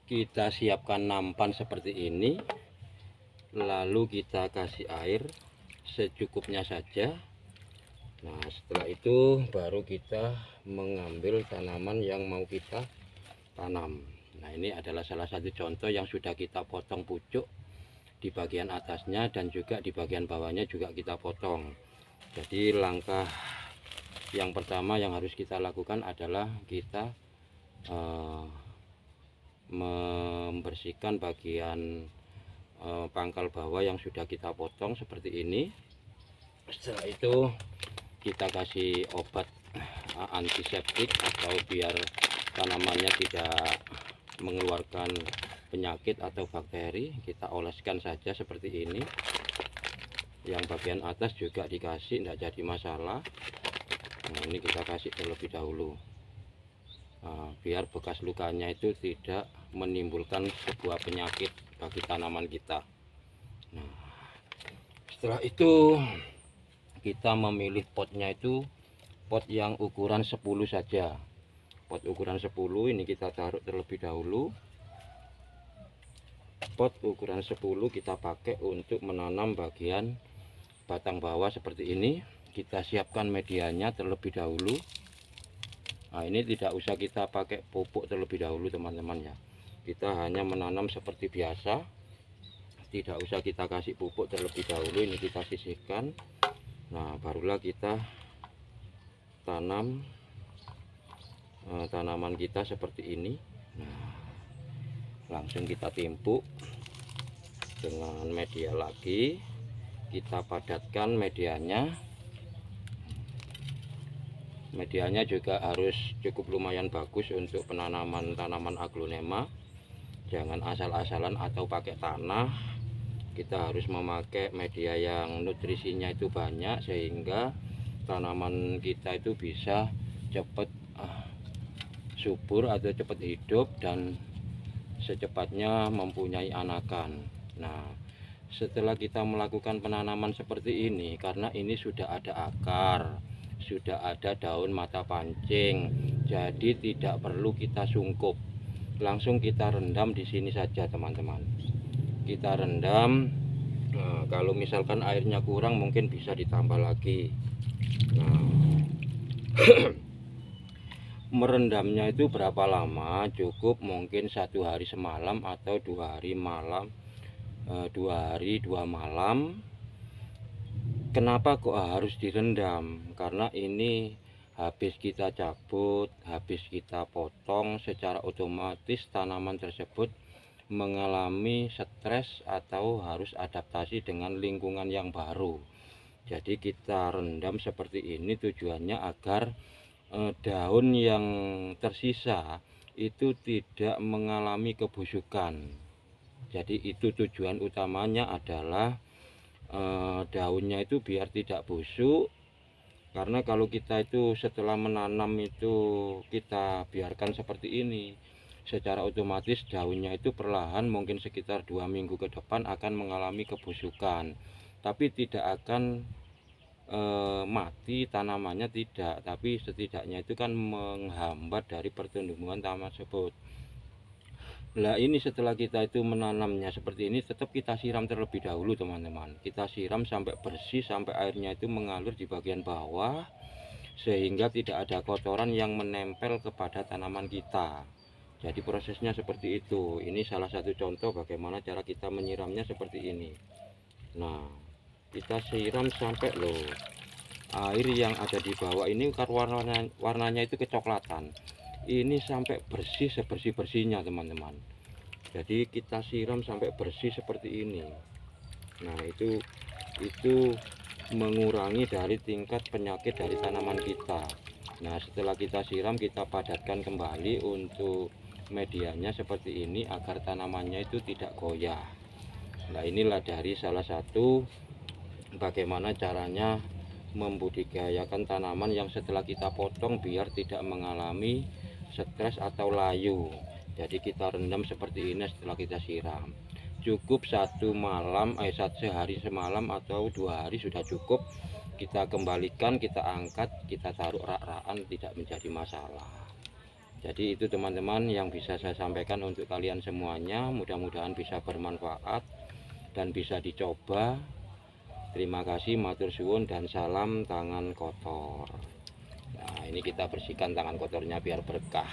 Kita siapkan nampan seperti ini, lalu kita kasih air secukupnya saja. Nah, setelah itu baru kita mengambil tanaman yang mau kita tanam. Nah, ini adalah salah satu contoh yang sudah kita potong pucuk di bagian atasnya dan juga di bagian bawahnya juga kita potong. Jadi langkah yang pertama yang harus kita lakukan adalah kita membersihkan bagian pangkal bawah yang sudah kita potong seperti ini. Setelah itu kita kasih obat antiseptik atau biar tanamannya tidak mengeluarkan penyakit atau bakteri. Kita oleskan saja seperti ini. Yang bagian atas juga dikasih, tidak jadi masalah. Nah, ini kita kasih terlebih dahulu. Biar bekas lukanya itu tidak menimbulkan sebuah penyakit bagi tanaman kita. Nah, setelah itu kita memilih potnya itu pot yang ukuran 10 saja. Pot ukuran 10 ini kita taruh terlebih dahulu. Pot ukuran 10 kita pakai untuk menanam bagian batang bawah seperti ini. Kita siapkan medianya terlebih dahulu. Nah, ini tidak usah kita pakai pupuk terlebih dahulu teman-teman ya. Kita hanya menanam seperti biasa, tidak usah kita kasih pupuk terlebih dahulu. Ini kita sisihkan. Nah, barulah kita tanam tanaman kita seperti ini. Nah, langsung kita timpuk dengan media lagi. Kita padatkan medianya. Medianya juga harus cukup lumayan bagus untuk penanaman tanaman aglonema. Jangan asal-asalan atau pakai tanah. Kita harus memakai media yang nutrisinya itu banyak sehingga tanaman kita itu bisa cepat subur atau cepat hidup dan secepatnya mempunyai anakan. Nah, setelah kita melakukan penanaman seperti ini, karena ini sudah ada akar, sudah ada daun mata pancing, jadi tidak perlu kita sungkup, langsung kita rendam di sini saja teman-teman. Kita rendam. Nah, kalau misalkan airnya kurang mungkin bisa ditambah lagi. Nah, merendamnya itu berapa lama? Cukup mungkin 1 hari semalam atau 2 hari malam, 2 hari 2 malam. Kenapa kok harus direndam? Karena ini habis kita cabut, habis kita potong, secara otomatis tanaman tersebut mengalami stres atau harus adaptasi dengan lingkungan yang baru. Jadi kita rendam seperti ini tujuannya agar daun yang tersisa itu tidak mengalami kebusukan. Jadi itu tujuan utamanya adalah daunnya itu biar tidak busuk. Karena kalau kita itu setelah menanam itu kita biarkan seperti ini, secara otomatis daunnya itu perlahan mungkin sekitar 2 minggu ke depan akan mengalami kebusukan, tapi tidak akan mati tanamannya, tidak, tapi setidaknya itu kan menghambat dari pertumbuhan tanaman tersebut. Nah, ini setelah kita itu menanamnya seperti ini, tetap kita siram terlebih dahulu teman-teman. Kita siram sampai bersih, sampai airnya itu mengalir di bagian bawah, sehingga tidak ada kotoran yang menempel kepada tanaman kita. Jadi prosesnya seperti itu. Ini salah satu contoh bagaimana cara kita menyiramnya seperti ini. Nah, kita siram sampai loh air yang ada di bawah ini warnanya itu kecoklatan. Ini sampai bersih, sebersih-bersihnya teman-teman. Jadi kita siram sampai bersih seperti ini. Nah, itu mengurangi dari tingkat penyakit dari tanaman kita. Nah, setelah kita siram, kita padatkan kembali untuk medianya seperti ini agar tanamannya itu tidak goyah. Nah, inilah dari salah satu bagaimana caranya membudidayakan tanaman yang setelah kita potong biar tidak mengalami stres atau layu. Jadi kita rendam seperti ini setelah kita siram. Cukup 1 malam, sehari semalam atau 2 hari sudah cukup. Kita kembalikan, kita angkat, kita taruh rak-rakan, tidak menjadi masalah. Jadi itu teman-teman yang bisa saya sampaikan untuk kalian semuanya. Mudah-mudahan bisa bermanfaat dan bisa dicoba. Terima kasih, matur suwun, dan salam tangan kotor. Nah, ini kita bersihkan tangan kotornya biar berkah.